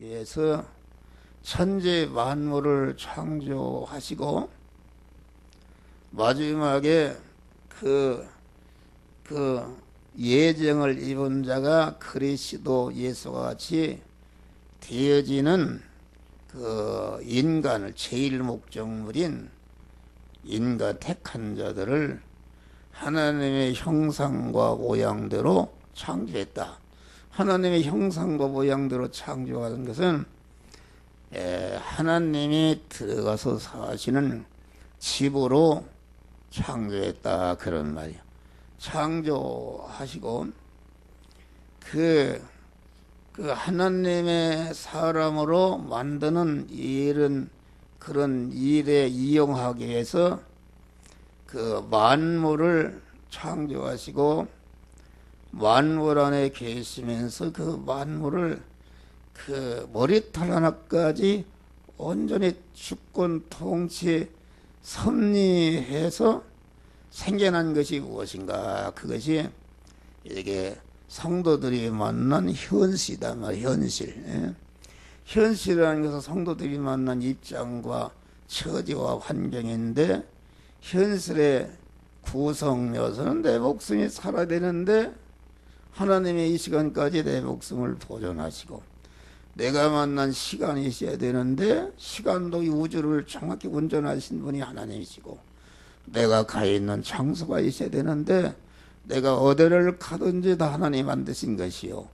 위해서 천지 만물을 창조하시고 마지막에 그 예정을 입은 자가 그리스도 예수와 같이 되어지는 그 인간을 제일 목적물인 인간 택한 자들을 하나님의 형상과 모양대로 창조했다. 하나님의 형상과 모양대로 창조하는 것은 하나님이 들어가서 사시는 집으로 창조했다, 그런 말이야. 창조하시고 그 하나님의 사람으로 만드는 일은 그런 일에 이용하기 위해서 그 만물을 창조하시고 만물 안에 계시면서 그 만물을 그 머리털 하나까지 온전히 주권 통치 섭리해서 생겨난 것이 무엇인가? 그것이 이게 성도들이 만난 현실이다 말이야. 현실. 현실이라는 것은 성도들이 만난 입장과 처지와 환경인데, 현실의 구성 요소는 내 목숨이 살아야 되는데 하나님의 이 시간까지 내 목숨을 보존하시고, 내가 만난 시간이 있어야 되는데 시간도 이 우주를 정확히 운전하신 분이 하나님이시고, 내가 가 있는 장소가 있어야 되는데 내가 어디를 가든지 다 하나님 만드신 것이요,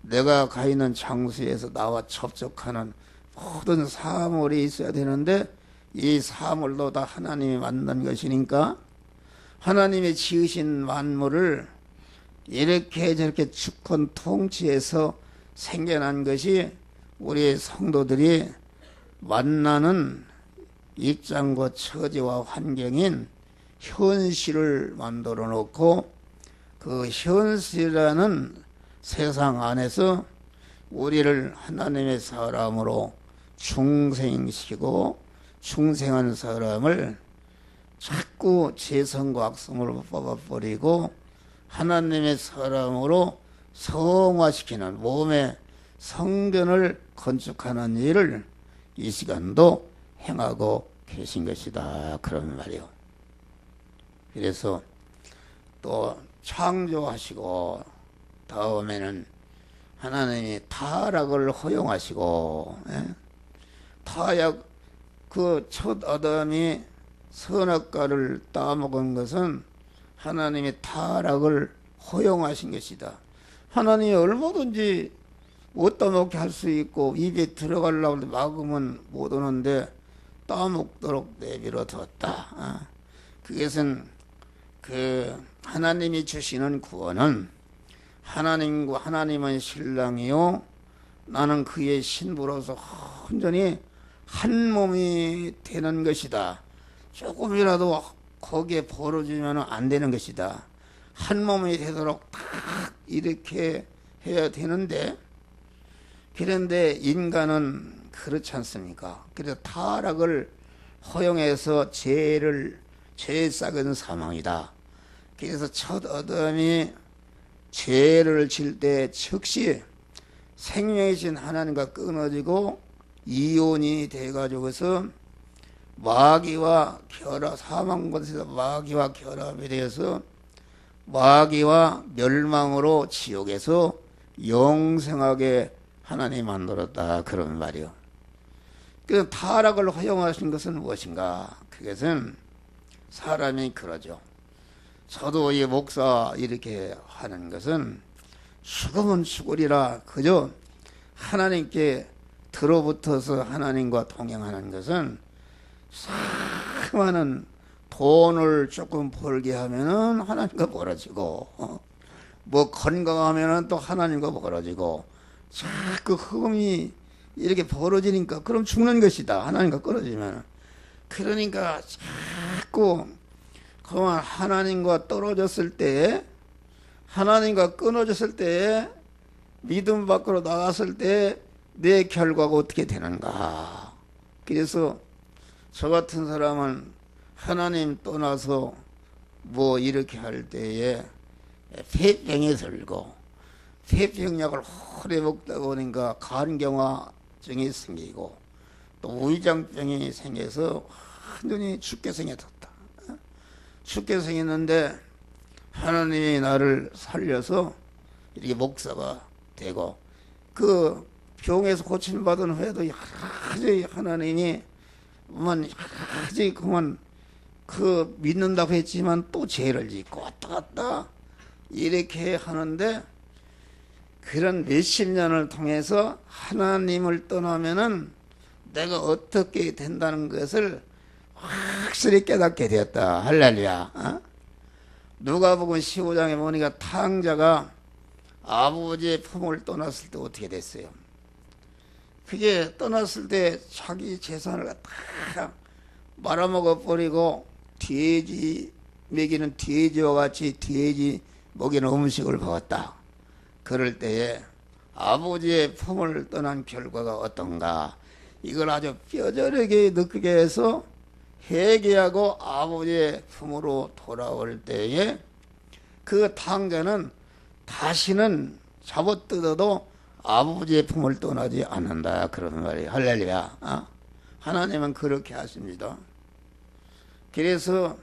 내가 가 있는 장소에서 나와 접촉하는 모든 사물이 있어야 되는데 이 사물도 다 하나님이 만든 것이니까 하나님이 지으신 만물을 이렇게 저렇게 주권 통치해서 생겨난 것이 우리 성도들이 만나는 입장과 처지와 환경인 현실을 만들어 놓고, 그 현실이라는 세상 안에서 우리를 하나님의 사람으로 중생시키고, 중생한 사람을 자꾸 재성과 악성으로 뽑아버리고 하나님의 사람으로 성화시키는 몸의 성전을 건축하는 일을 이 시간도 행하고 계신 것이다, 그런 말이요. 그래서 또 창조하시고 다음에는 하나님이 타락을 허용하시고, 타락, 그 첫 아담이 선악과를 따먹은 것은 하나님이 타락을 허용하신 것이다. 하나님이 얼마든지 못 따먹게 할 수 있고 입에 들어가려고 막으면 못 오는데 따먹도록 내버려 뒀다. 그것은 그 하나님이 주시는 구원은 하나님과 하나님은 신랑이요 나는 그의 신부로서 온전히 한 몸이 되는 것이다. 조금이라도 거기에 벌어지면 안 되는 것이다. 한 몸이 되도록 딱 이렇게 해야 되는데, 그런데 인간은 그렇지 않습니까? 그래서 타락을 허용해서 죄 싹은 사망이다. 그래서 첫 아담이 죄를 질 때 즉시 생명이신 하나님과 끊어지고 이혼이 돼가지고서 마귀와 결합, 사망권에서 마귀와 결합이 되어서 마귀와 멸망으로 지옥에서 영생하게 하나님 만들었다, 그런 말이요. 그래서 타락을 허용하신 것은 무엇인가? 그것은 사람이 그러죠. 저도 이 목사 이렇게 하는 것은 죽으면 죽으리라, 그저 하나님께 들어붙어서 하나님과 동행하는 것은 많은 돈을 조금 벌게 하면은 하나님과 멀어지고, 뭐 건강하면은 또 하나님과 멀어지고, 자꾸 흠이 이렇게 벌어지니까 그럼 죽는 것이다, 하나님과 끊어지면. 그러니까 자꾸 그만 하나님과 떨어졌을 때, 하나님과 끊어졌을 때, 믿음 밖으로 나갔을 때 내 결과가 어떻게 되는가. 그래서 저 같은 사람은 하나님 떠나서 뭐 이렇게 할 때에 폐병에 들고 폐병약을 오래 먹다 보니까 간경화 우의장증이 생기고 또 우의장병이 생겨서 완전히 죽게 생겼다. 죽게 생겼는데 하나님이 나를 살려서 이렇게 목사가 되고 그 병에서 고침받은 후에도 아주 하나님이 아주 그만 그 믿는다고 했지만 또 죄를 짓고 왔다 갔다 이렇게 하는데 그런 몇십 년을 통해서 하나님을 떠나면은 내가 어떻게 된다는 것을 확실히 깨닫게 되었다. 할렐루야. 어? 누가복음 15장에 보니까 탕자가 아버지의 품을 떠났을 때 어떻게 됐어요? 그게 떠났을 때 자기 재산을 다 말아먹어 버리고 돼지 먹이는 돼지와 같이 돼지 먹이는 음식을 먹었다. 그럴 때에 아버지의 품을 떠난 결과가 어떤가? 이걸 아주 뼈저리게 느끼게 해서 회개하고 아버지의 품으로 돌아올 때에 그 탕자는 다시는 잡아뜯어도 아버지의 품을 떠나지 않는다. 그런 말이에요. 할렐루야. 어? 하나님은 그렇게 하십니다. 그래서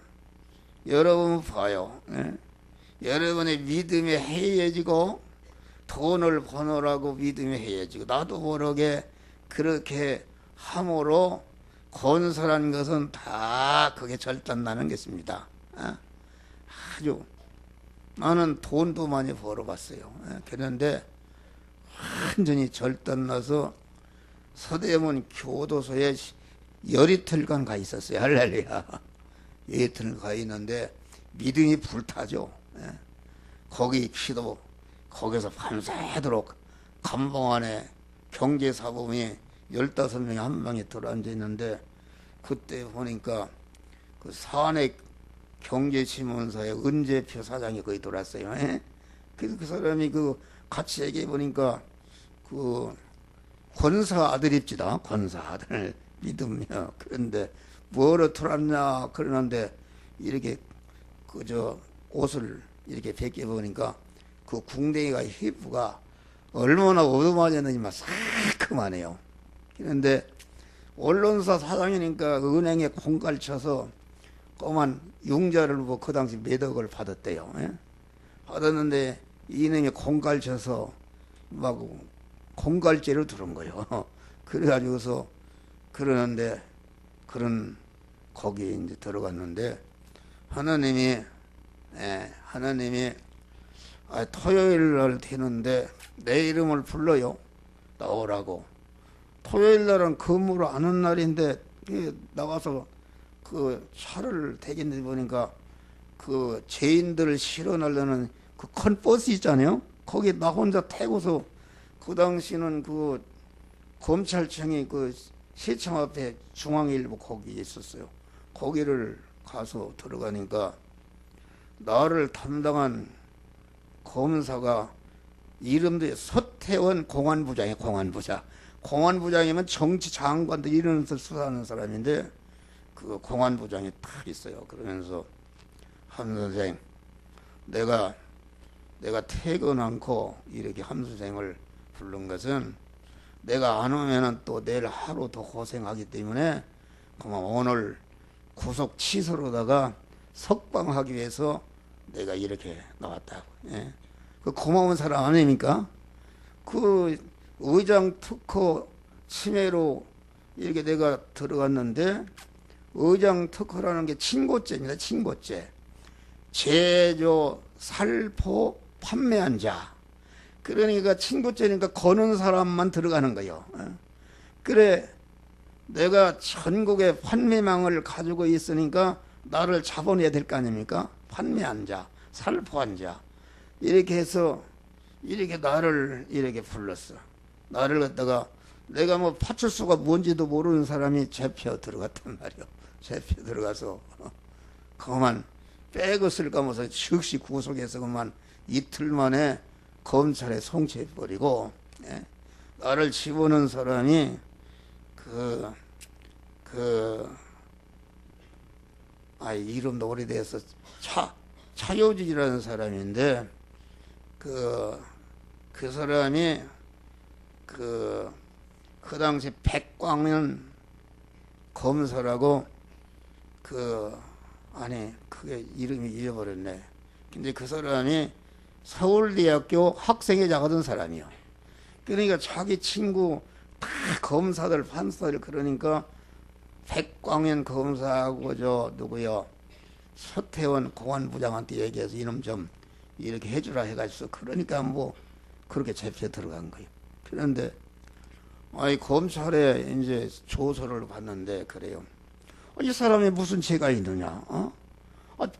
여러분 봐요. 예? 여러분의 믿음이 해이해지고 돈을 버느라고 믿음이 해이해지고 나도 모르게 그렇게 함으로 건설한 것은 다 그게 절단나는 것입니다. 어? 아주 나는 돈도 많이 벌어봤어요. 예? 그런데 완전히 절단나서 서대문 교도소에 열이틀간 가 있었어요. 할렐루야. 열이틀 가 있는데 믿음이 불타죠. 예? 거기 기도 거기서 밤새도록 감봉 안에 경제사범이 15명이 한 방에 들어앉아 있는데 그때 보니까 그 산액 경제신문사의 은재표 사장이 거기 들어왔어요. 예? 그래서 그 사람이 그 같이 얘기해 보니까 그 권사 아들입지다. 권사 아들 믿음요. 그런데 뭐로 들어왔냐 그러는데 이렇게 그저 옷을 이렇게 벗겨 보니까 그 궁뎅이가 히프가 얼마나 어두워졌는지 막 새까만해요. 그런데 언론사 사장이니까 은행에 공갈 쳐서 꼬만 융자를 뭐 그 당시 몇 억을 받았대요. 예? 받았는데 이놈이 공갈 쳐서 막 공갈죄를 들은 거예요. 그래가지고서 그러는데 그런 거기에 이제 들어갔는데 하나님이 토요일 날 되는데 내 이름을 불러요. 나오라고. 토요일 날은 근무를 안 하는 날인데 나와서 그 차를 대긴데 보니까 그 죄인들을 실어나려는 그 큰 버스 있잖아요. 거기 나 혼자 태고서 그 당시는 그 검찰청이 그 시청 앞에 중앙일보 거기에 있었어요. 거기를 가서 들어가니까 나를 담당한 검사가 이름도 서태원 공안부장이에요. 공안부장. 공안부장이면 정치장관도 이런 것을 수사하는 사람인데 그 공안부장이 딱 있어요. 그러면서 함 선생, 내가 퇴근 않고 이렇게 함 선생을 부른 것은 내가 안 오면은 또 내일 하루 더 고생하기 때문에 그만 오늘 구속 취소로다가 석방하기 위해서 내가 이렇게 나왔다고. 예. 그 고마운 사람 아닙니까? 그 의장 특허 침해로 이렇게 내가 들어갔는데 의장 특허라는 게 친고죄입니다. 친고죄. 제조, 살포, 판매한 자. 그러니까 친고죄니까 거는 사람만 들어가는 거예요. 그래 내가 전국에 판매망을 가지고 있으니까 나를 잡아내야 될 거 아닙니까? 판매한 자, 살포한 자. 이렇게 해서 이렇게 나를 이렇게 불렀어. 나를 갖다가 내가 뭐 파출소가 뭔지도 모르는 사람이 잡혀 들어갔단 말이요. 잡혀 들어가서 그만 백을 감아서 즉시 구속해서 그만 이틀 만에 검찰에 송치해버리고, 예? 나를 집어넣은 사람이 이름도 오래돼서 차효진이라는 사람인데 그 사람이 그 그 당시 백광년 검사라고 그게 이름이 잊어버렸네. 근데 그 사람이 서울대학교 학생회장 하던 사람이요. 그러니까 자기 친구 다 검사들 판사들 그러니까 백광현 검사하고 저 누구요 서태원 공안부장한테 얘기해서 이놈 좀 이렇게 해주라 해가지고 그러니까 뭐 그렇게 재판에 들어간 거예요. 그런데 검찰에 이제 조서를 봤는데 그래요. 이 사람이 무슨 죄가 있느냐?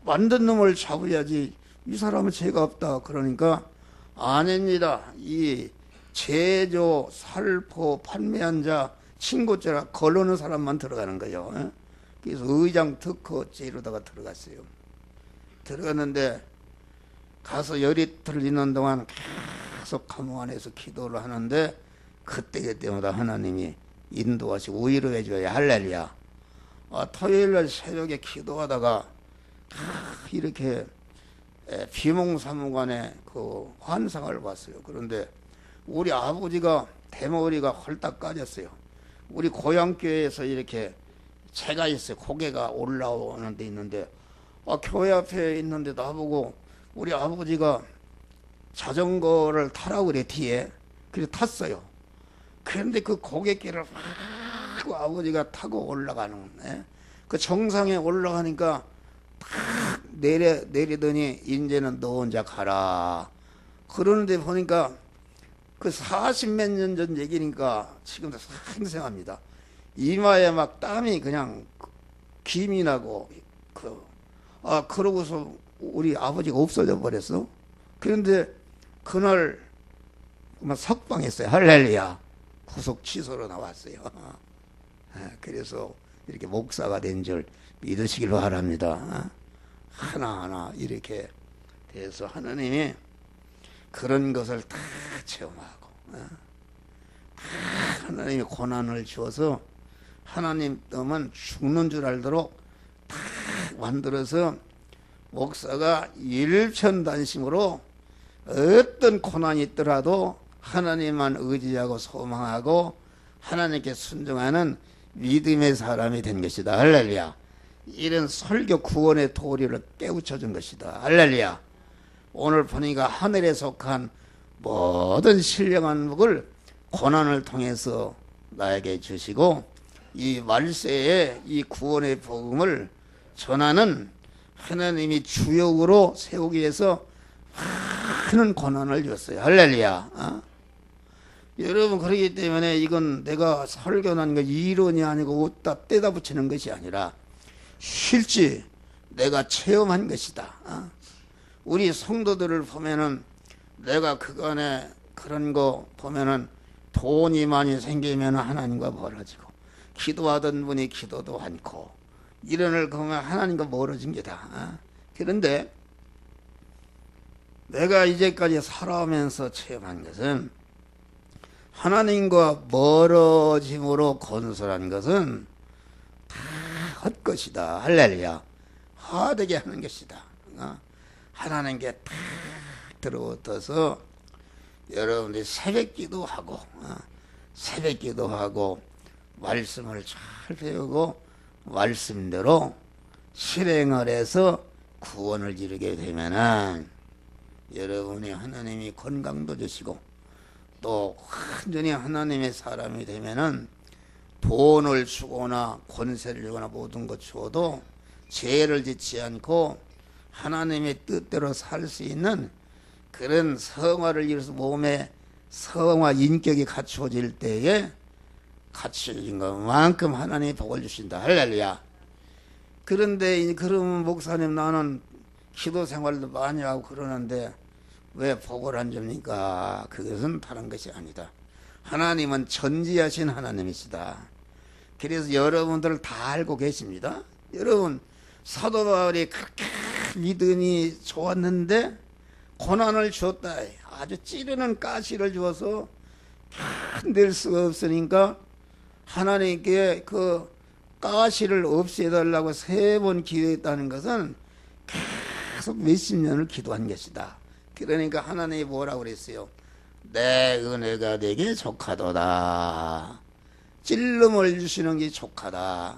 만든 놈을 잡아야지. 이 사람은 죄가 없다. 그러니까 아닙니다. 이 제조, 살포, 판매한 자, 친고죄라 걸러는 사람만 들어가는 거예요. 그래서 의장 특허죄 이러다가 들어갔어요. 들어갔는데 가서 열이 들리는 동안 계속 감옥 안에서 기도를 하는데 그때마다 하나님이 인도하시고 위로해 줘야 할렐루야. 토요일날 새벽에 기도하다가 이렇게 비몽사무간에 그 환상을 봤어요. 그런데 우리 아버지가 대머리가 홀딱 까졌어요. 우리 고향교회에서 이렇게 채가 있어요. 고개가 올라오는 데 있는데 교회 앞에 있는데 나보고 우리 아버지가 자전거를 타라고 그래 뒤에. 그래서 탔어요. 그런데 그 고갯길을 막 아버지가 타고 올라가는 그 정상에 올라가니까 탁 내리더니 이제는 너 혼자 가라. 그러는데 보니까 그 40몇 년 전 얘기니까 지금도 생생합니다. 이마에 막 땀이 그냥 김이 나고 그러고서 우리 아버지가 없어져 버렸어. 그런데 그날 석방했어요. 할렐루야. 구속 취소로 나왔어요. 그래서 이렇게 목사가 된 줄 믿으시길 바랍니다. 하나하나 이렇게 돼서 하나님이 그런 것을 다 체험하고 하나님이 고난을 주어서 하나님은 죽는 줄 알도록 다 만들어서 목사가 일편단심으로 어떤 고난이 있더라도 하나님만 의지하고 소망하고 하나님께 순종하는 믿음의 사람이 된 것이다. 할렐루야. 이런 설교 구원의 도리를 깨우쳐 준 것이다. 할렐루야. 오늘 보니까 하늘에 속한 모든 신령한 복을 고난을 통해서 나에게 주시고 이 말세에 이 구원의 복음을 전하는 하나님이 주역으로 세우기 위해서 많은 고난을 줬어요. 할렐루야. 여러분 그렇기 때문에 이건 내가 설교한 거 이론이 아니고 웃다 떼다 붙이는 것이 아니라 실제 내가 체험한 것이다. 우리 성도들을 보면은 내가 그간에 그런 거 보면은 돈이 많이 생기면 하나님과 멀어지고 기도하던 분이 기도도 않고 이런을 보면 하나님과 멀어진 게다. 그런데 내가 이제까지 살아오면서 체험한 것은 하나님과 멀어짐으로 건설한 것은 다 헛것이다. 할렐루야. 헛되게 하는 것이다. 하나님께 다 들어붙어서 여러분들이 새벽기도 하고 말씀을 잘 배우고 말씀대로 실행을 해서 구원을 이루게 되면은 여러분이 하나님이 건강도 주시고 또 완전히 하나님의 사람이 되면은 돈을 주거나 권세를 주거나 모든 것 주어도 죄를 짓지 않고 하나님의 뜻대로 살 수 있는 그런 성화를 이루어서 몸에 성화 인격이 갖추어질 때에 갖추어진 것만큼 하나님이 복을 주신다. 할렐루야. 그런데 그러면 목사님 나는 기도 생활도 많이 하고 그러는데 왜 복을 안 줍니까? 그것은 다른 것이 아니다. 하나님은 전지하신 하나님이시다. 그래서 여러분들 다 알고 계십니다. 여러분 사도 바울이 그렇게 믿음이 좋았는데 고난을 줬다. 아주 찌르는 가시를 주어서 견딜 수가 없으니까 하나님께 그 가시를 없애달라고 3번 기도했다는 것은 계속 몇십 년을 기도한 것이다. 그러니까 하나님이 뭐라고 그랬어요? 내 은혜가 내게 족하도다. 찔름을 주시는 게 족하다.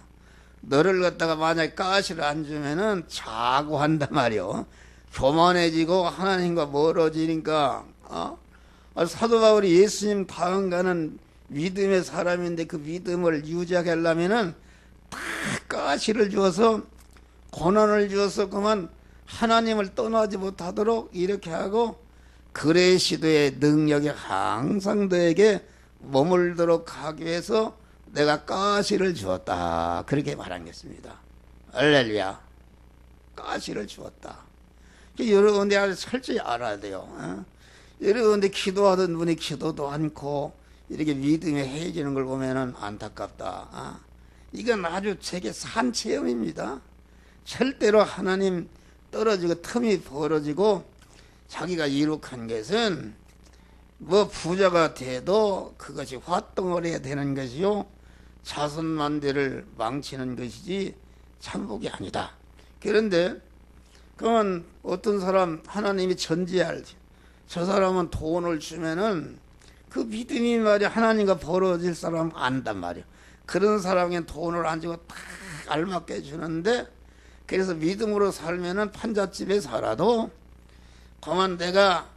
너를 갖다가 만약에 가시를 안 주면은 자고 한단 말이요. 교만해지고 하나님과 멀어지니까, 사도 바울이 예수님 다음 가는 믿음의 사람인데 그 믿음을 유지하게 하려면은 다 가시를 주어서 고난을 주어서 그만 하나님을 떠나지 못하도록 이렇게 하고 그레시도의 능력이 항상 너에게 머물도록 하기 위해서 내가 가시를 주었다. 그렇게 말하겠습니다. 할렐루야. 가시를 주었다. 여러분들 아주 철저히 알아야 돼요. 여러분들 기도하던 분이 기도도 않고 이렇게 믿음이 해지는 걸 보면은 안타깝다. 이건 아주 제게 산 체험입니다. 절대로 하나님 떨어지고 틈이 벌어지고 자기가 이룩한 것은 뭐 부자가 돼도 그것이 화덩어리가 되는 것이요 자손만대를 망치는 것이지 참복이 아니다. 그런데 그러면 어떤 사람 하나님이 전지할 저 사람은 돈을 주면은 그 믿음이 말이야 하나님과 벌어질 사람 안단 말이야. 그런 사람에게 돈을 안 주고 딱 알맞게 주는데 그래서 믿음으로 살면은 판잣집에 살아도 그만 내가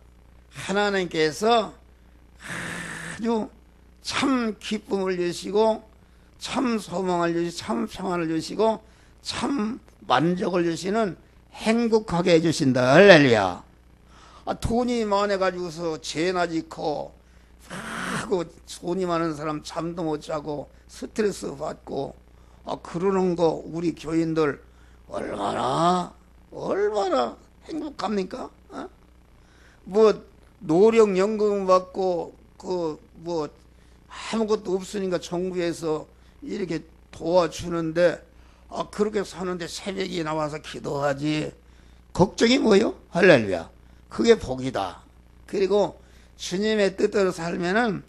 하나님께서 아주 참 기쁨을 주시고 참 소망을 주시고 참 평안을 주시고 참 만족을 주시는 행복하게 해주신다. 할렐루야. 돈이 많아가지고서 죄나 짓고 하고 돈이 많은 사람 잠도 못 자고 스트레스 받고 그러는 거 우리 교인들 얼마나 행복합니까? 뭐 노령연금 받고 뭐 아무것도 없으니까 정부에서 이렇게 도와주는데 그렇게 사는데 새벽에 나와서 기도하지 걱정이 뭐요? 할렐루야. 그게 복이다. 그리고 주님의 뜻대로 살면은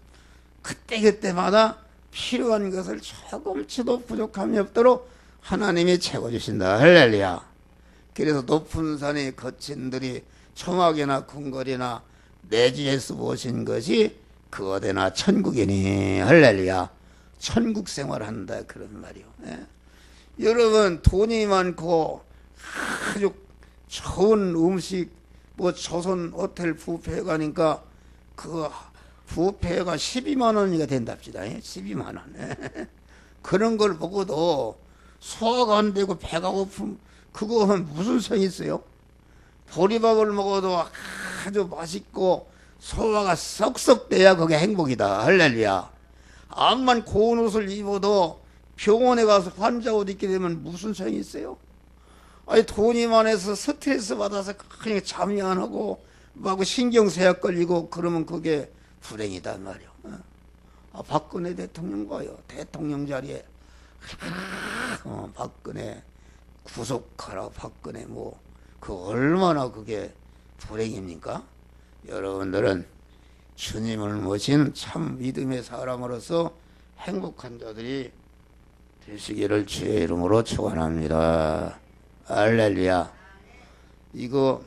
그때그때마다 필요한 것을 조금치도 부족함이 없도록 하나님이 채워주신다. 할렐루야. 그래서 높은 산의 거친들이 초막이나 궁궐이나 내지에서 보신 것이 그 어디나 천국이니. 할렐루야. 천국 생활한다 그런 말이요. 여러분 돈이 많고 아주 좋은 음식 뭐 조선 호텔 뷔페 가니까 그 뷔페가 12만 원이가 된답시다. 12만 원. 그런 걸 먹어도 소화가 안 되고 배가 고픔 그거 하면 무슨 성이 있어요? 보리밥을 먹어도 아주 맛있고 소화가 썩썩 돼야 그게 행복이다. 할렐루야. 암만 고운 옷을 입어도 병원에 가서 환자 옷 입게 되면 무슨 소용이 있어요? 아니 돈이 많아서 스트레스 받아서 그냥 잠이 안 오고 막 신경쇠약 걸리고 그러면 그게 불행이다 말이요. 박근혜 대통령 봐요. 대통령 자리에 박근혜 구속하라 박근혜 뭐 그 얼마나 그게 불행입니까? 여러분들은 주님을 모신 참 믿음의 사람으로서 행복한 자들이 되시기를 주의 이름으로 축원합니다. 할렐루야. 이거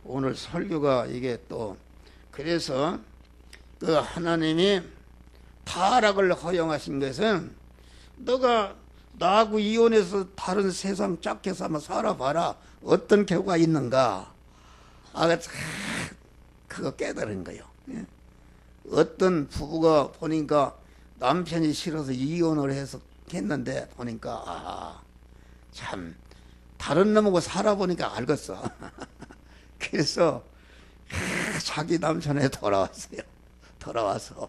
오늘 설교가 이게 또 그래서 그 하나님이 타락을 허용하신 것은 너가 나하고 이혼해서 다른 세상 짝해서 한번 살아봐라. 어떤 결과가 있는가. 그거 깨달은 거예요. 어떤 부부가 보니까 남편이 싫어서 이혼을 해서 했는데 보니까 참 다른 놈하고 살아보니까 알겠어. 그래서 자기 남편에 돌아왔어요. 돌아와서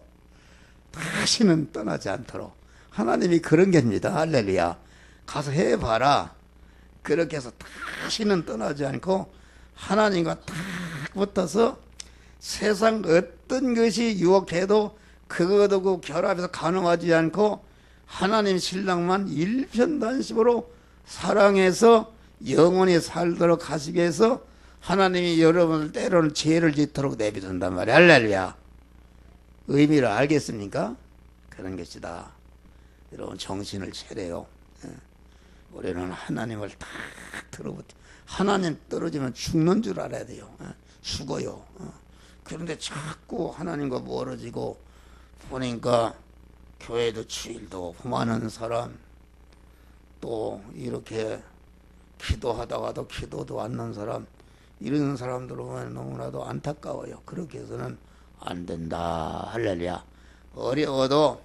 다시는 떠나지 않도록 하나님이 그런 게입니다. 할렐루야. 가서 해봐라. 그렇게 해서 다시는 떠나지 않고 하나님과 딱 붙어서 세상 어떤 것이 유혹해도 그것하고 결합해서 가늠하지 않고 하나님 신랑만 일편단심으로 사랑해서 영원히 살도록 하시기 위해서 하나님이 여러분을 때로는 죄를 짓도록 내비둔단 말이야. 할렐루야. 의미를 알겠습니까? 그런 것이다. 여러분 정신을 차려요. 우리는 하나님을 딱 들어붙어. 하나님 떨어지면 죽는 줄 알아야 돼요. 죽어요. 그런데 자꾸 하나님과 멀어지고 보니까 교회도 주일도 험하는 사람, 또 이렇게 기도하다가도 기도도 않는 사람, 이런 사람들 보면 너무나도 안타까워요. 그렇게 해서는 안 된다. 할렐루야. 어려워도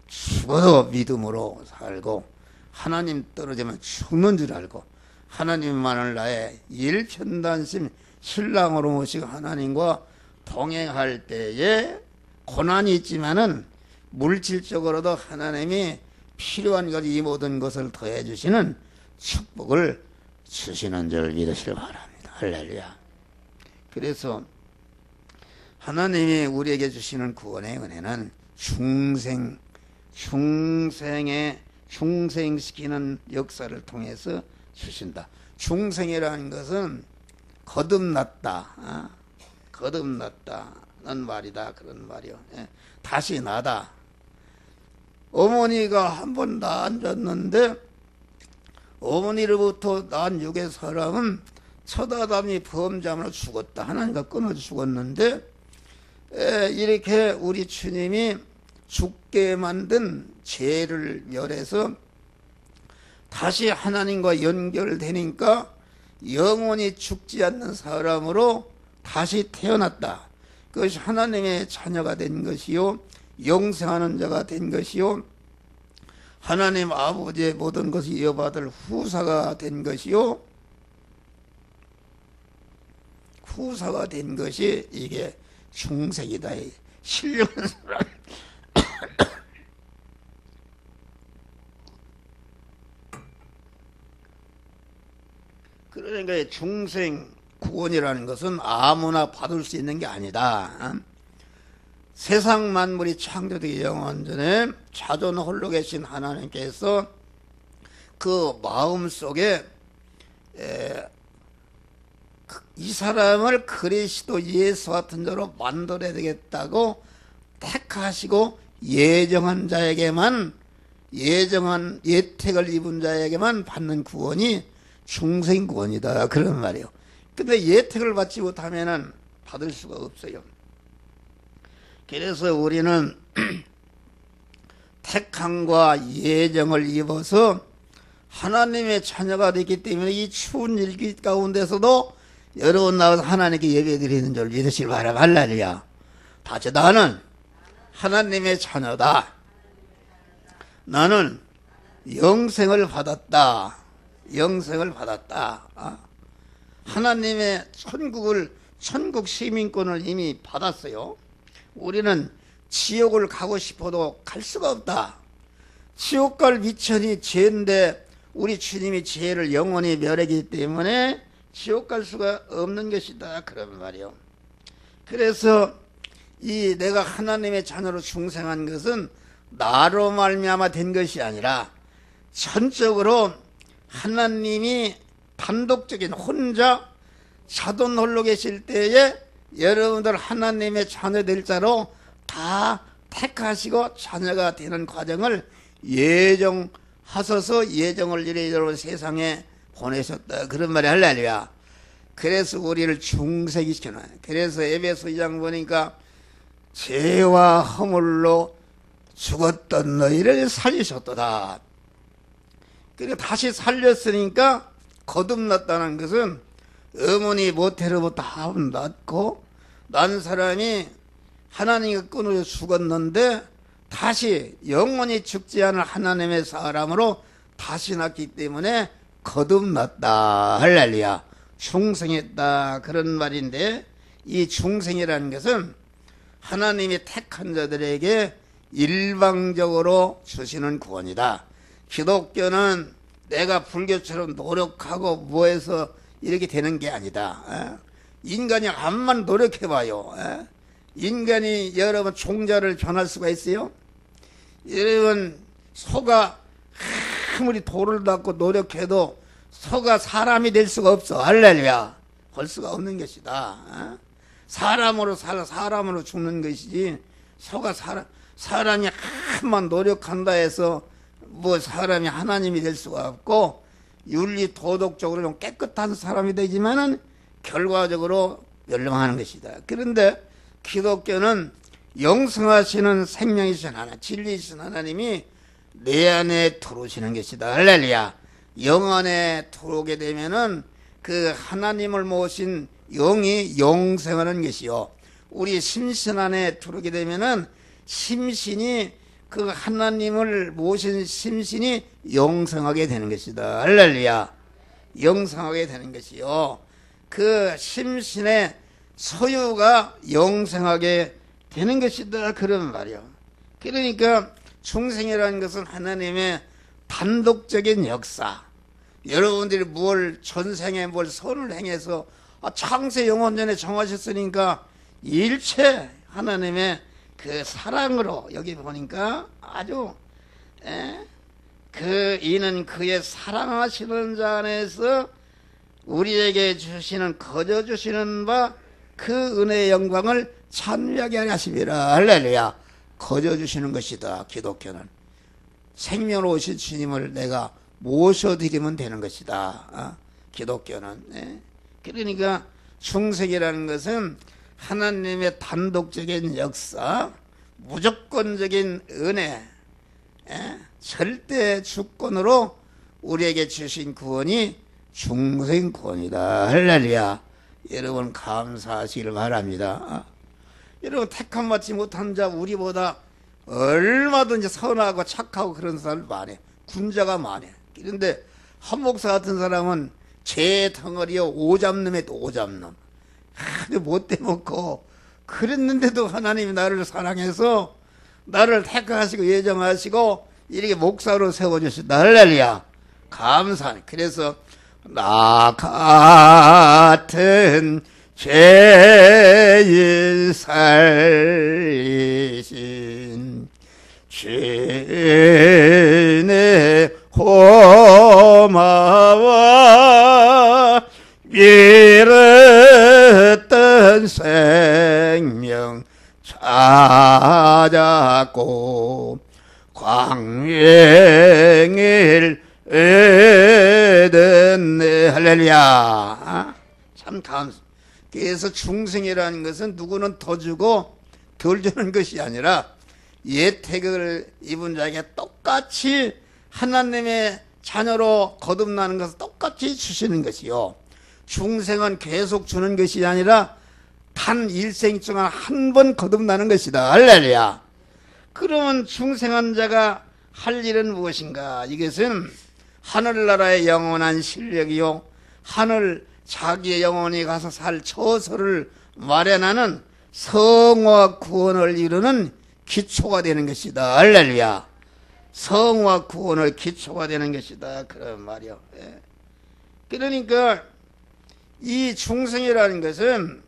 죽어도 믿음으로 살고, 하나님 떨어지면 죽는 줄 알고, 하나님만을 나의 일편단심 신랑으로 모시고 하나님과 동행할 때에 고난이 있지만은 물질적으로도 하나님이 필요한 것, 이 모든 것을 더해 주시는 축복을 주시는 줄 믿으시길 바랍니다. 할렐루야. 그래서 하나님이 우리에게 주시는 구원의 은혜는 중생시키는 역사를 통해서 주신다. 중생이라는 것은 거듭났다, 거듭났다는 말이다, 그런 말이요. 다시 나다. 어머니가 한 번 낳아줬는데 어머니로부터 낳은 육의 사람은 첫 아담이 범죄함으로 죽었다. 하나님과 끊어 죽었는데, 이렇게 우리 주님이 죽게 만든 죄를 멸해서 다시 하나님과 연결되니까 영원히 죽지 않는 사람으로 다시 태어났다. 그것이 하나님의 자녀가 된 것이요, 영생하는 자가 된 것이요, 하나님 아버지의 모든 것을 이어받을 후사가 된 것이요, 후사가 된 것이 이게 중생이다. 신령한 사람. 그러니까 중생 구원이라는 것은 아무나 받을 수 있는 게 아니다. 세상 만물이 창조되기 영원전에 자존 홀로 계신 하나님께서 그 마음속에 이 사람을 그리스도 예수 같은 자로 만들어야 되겠다고 택하시고 예정한 자에게만, 예정한 예택을 입은 자에게만 받는 구원이 중생 구원이다, 그런 말이에요. 근데 예택을 받지 못하면은 받을 수가 없어요. 그래서 우리는 택함과 예정을 입어서 하나님의 자녀가 됐기 때문에 이 추운 일기 가운데서도 여러분 나와서 하나님께 예배드리는 줄 믿으시길 바랍니다. 할렐루야. 다시 나는 하나님의 자녀다. 나는 영생을 받았다. 영생을 받았다. 하나님의 천국 시민권을 이미 받았어요. 우리는 지옥을 가고 싶어도 갈 수가 없다. 지옥 갈 미천이 죄인데 우리 주님이 죄를 영원히 멸하기 때문에 지옥 갈 수가 없는 것이다, 그런 말이요. 그래서 이 내가 하나님의 자녀로 중생한 것은 나로 말미암아 된 것이 아니라 전적으로 하나님이 단독적인 혼자 자돈 홀로 계실 때에 여러분들 하나님의 자녀 될 자로 다 택하시고 자녀가 되는 과정을 예정하셔서 예정을 이래저래 세상에 보내셨다, 그런 말이 할렐루야. 그래서 우리를 중생이 시켜놔요. 그래서 에베소 2장 보니까 죄와 허물로 죽었던 너희를 살리셨도다. 그러니까 다시 살렸으니까 거듭났다는 것은 어머니 모태로부터 한 낳고 난 사람이 하나님과 끊어져 죽었는데 다시 영원히 죽지 않을 하나님의 사람으로 다시 낳기 때문에 거듭났다, 할렐루야. 중생했다, 그런 말인데, 이 중생이라는 것은 하나님이 택한 자들에게 일방적으로 주시는 구원이다. 기독교는 내가 불교처럼 노력하고 뭐해서 이렇게 되는 게 아니다. 인간이 암만 노력해봐요. 인간이 여러분 종자를 변할 수가 있어요? 여러분 소가 아무리 돌을 닦고 노력해도 소가 사람이 될 수가 없어. 할렐루야. 할 수가 없는 것이다. 사람으로 살아 사람으로 죽는 것이지, 소가 사람이 한만 노력한다 해서 뭐 사람이 하나님이 될 수가 없고, 윤리 도덕적으로 좀 깨끗한 사람이 되지만은 결과적으로 멸망하는 것이다. 그런데 기독교는 영성하시는 생명이신 하나님, 진리이신 하나님이 내 안에 들어오시는 것이다. 할렐루야. 영 안에 들어오게 되면은 그 하나님을 모신 영이 영생하는 것이요, 우리 심신 안에 들어오게 되면은 심신이, 그 하나님을 모신 심신이 영생하게 되는 것이다. 할렐루야. 영생하게 되는 것이요, 그 심신의 소유가 영생하게 되는 것이다. 그런 말이요. 그러니까 중생이라는 것은 하나님의 단독적인 역사. 여러분들이 뭘 전생에 뭘 선을 행해서 창세 영원전에 정하셨으니까 일체 하나님의 그 사랑으로 여기 보니까 아주 그 이는 그의 사랑하시는 자 안에서 우리에게 주시는, 거저 주시는 바 그 은혜의 영광을 찬미하게 하심이라. 할렐루야. 거저 주시는 것이다. 기독교는 생명으로 오신 주님을 내가 모셔드리면 되는 것이다. 기독교는. 그러니까 중생이라는 것은 하나님의 단독적인 역사, 무조건적인 은혜, 절대 주권으로 우리에게 주신 구원이 중생 구원이다. 할렐루야. 여러분 감사하시길 바랍니다. 여러분 택함 받지 못한 자, 우리보다 얼마든지 선하고 착하고 그런 사람 많아요. 군자가 많아요. 그런데 한 목사 같은 사람은 제 덩어리요 오잡놈에 또 오잡놈, 아주 못돼 먹고, 그랬는데도 하나님이 나를 사랑해서 나를 택하시고 예정하시고 이렇게 목사로 세워주셨다. 할렐루야. 감사하네. 그래서 나 같은 죄인 살리신 주의 고마워 잃었던 생명 찾았고 광명을 얻었네. 할렐루야. 참 감사. 그래서 중생이라는 것은 누구는 더 주고 덜 주는 것이 아니라 예택을 입은 자에게 똑같이 하나님의 자녀로 거듭나는 것을 똑같이 주시는 것이요, 중생은 계속 주는 것이 아니라 단 일생 동안 한 번 거듭나는 것이다. 할렐루야. 그러면 중생한 자가 할 일은 무엇인가? 이것은 하늘나라의 영원한 실력이요, 하늘 자기의 영혼이 가서 살 처소를 마련하는 성화 구원을 이루는 기초가 되는 것이다. 할렐루야. 성화 구원을 기초가 되는 것이다. 그런 말이요. 그러니까 이 중생이라는 것은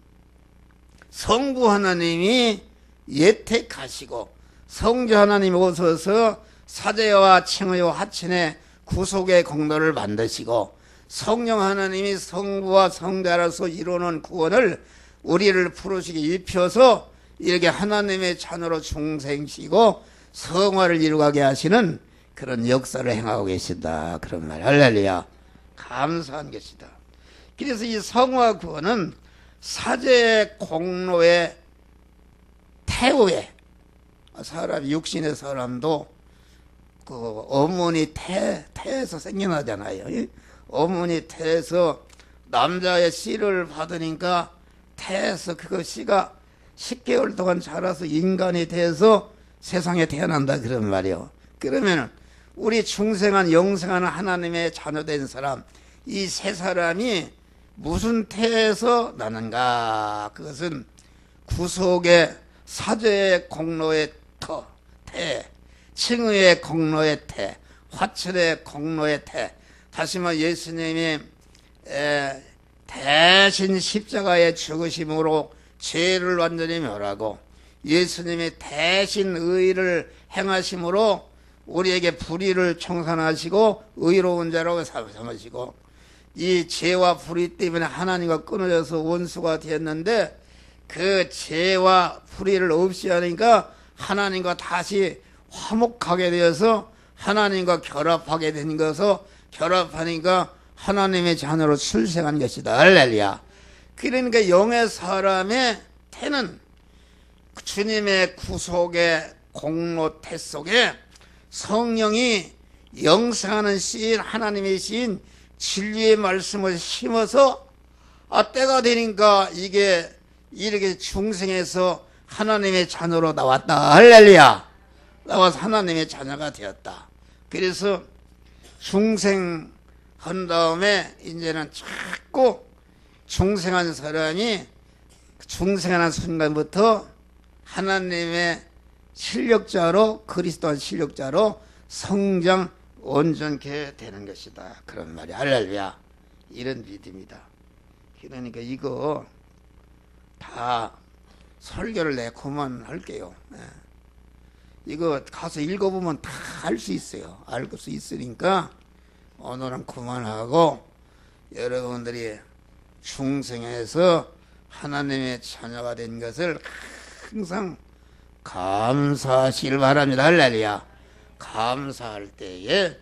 성부 하나님이 예택하시고 성자 하나님이 오셔서 사제와 칭의와 하친의 구속의 공로를 만드시고 성령 하나님이 성부와 성자로서 이루는 구원을 우리를 부르시게 입혀서 이렇게 하나님의 자녀로 중생시고 성화를 이루게 하시는 그런 역사를 행하고 계신다. 그런 말. 할렐루야. 감사한 것이다. 그래서 이 성화 구원은 사제의 공로의 태후에, 사람 육신의 사람도 그 어머니 태에서 생겨나잖아요. 어머니 태에서 남자의 씨를 받으니까 태에서 그 씨가 10개월 동안 자라서 인간이 돼서 세상에 태어난다. 그런 말이요. 그러면 우리 중생한 영생하는 하나님의 자녀된 사람, 이 세 사람이 무슨 태에서 나는가? 그것은 구속의 사죄의 공로의 태, 칭의의 공로의 태, 화천의 공로의 태. 다시 말해 예수님이 대신 십자가에 죽으심으로 죄를 완전히 멸하고 예수님이 대신 의를 행하심으로 우리에게 불의를 청산하시고 의로운 자라고 삼으시고, 이 죄와 불의 때문에 하나님과 끊어져서 원수가 되었는데 그 죄와 불의를 없이 하니까 하나님과 다시 화목하게 되어서 하나님과 결합하게 된 것을 결합하니까 하나님의 자녀로 출생한 것이다. 할렐루야. 그러니까 영의 사람의 태는 주님의 구속의 공로태 속에 성령이 영생하는 씨인, 하나님의 씨인 진리의 말씀을 심어서 때가 되니까 이게 이렇게 중생에서 하나님의 자녀로 나왔다. 할렐루야. 나와서 하나님의 자녀가 되었다. 그래서 중생한 다음에 이제는 자꾸 중생한 사람이 중생하는 순간부터 하나님의 실력자로, 그리스도한 실력자로 성장 온전케 되는 것이다. 그런 말이 할렐루야. 이런 믿음이다. 그러니까 이거 다 설교를 내 그만 할게요. 이거 가서 읽어보면 다 알 수 있어요. 알 수 있으니까 오늘은 그만하고 여러분들이 중생에서 하나님의 자녀가 된 것을 항상 감사하시길 바랍니다. 할렐루야. 감사할 때에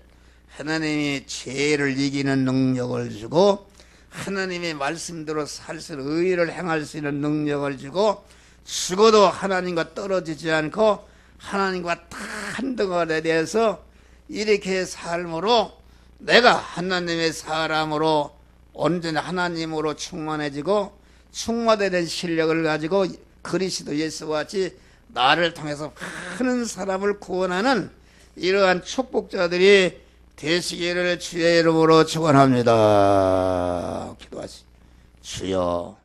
하나님이 죄를 이기는 능력을 주고 하나님의 말씀대로 살 수 있는 의를 행할 수 있는 능력을 주고 죽어도 하나님과 떨어지지 않고 하나님과 다 한 덩어리에 대해서 이렇게 삶으로 내가 하나님의 사람으로 온전히 하나님으로 충만해지고 충만되는 실력을 가지고 그리스도 예수와 같이 나를 통해서 많은 사람을 구원하는 이러한 축복자들이 되시기를 주의 이름으로 축원합니다. 기도하시. 주여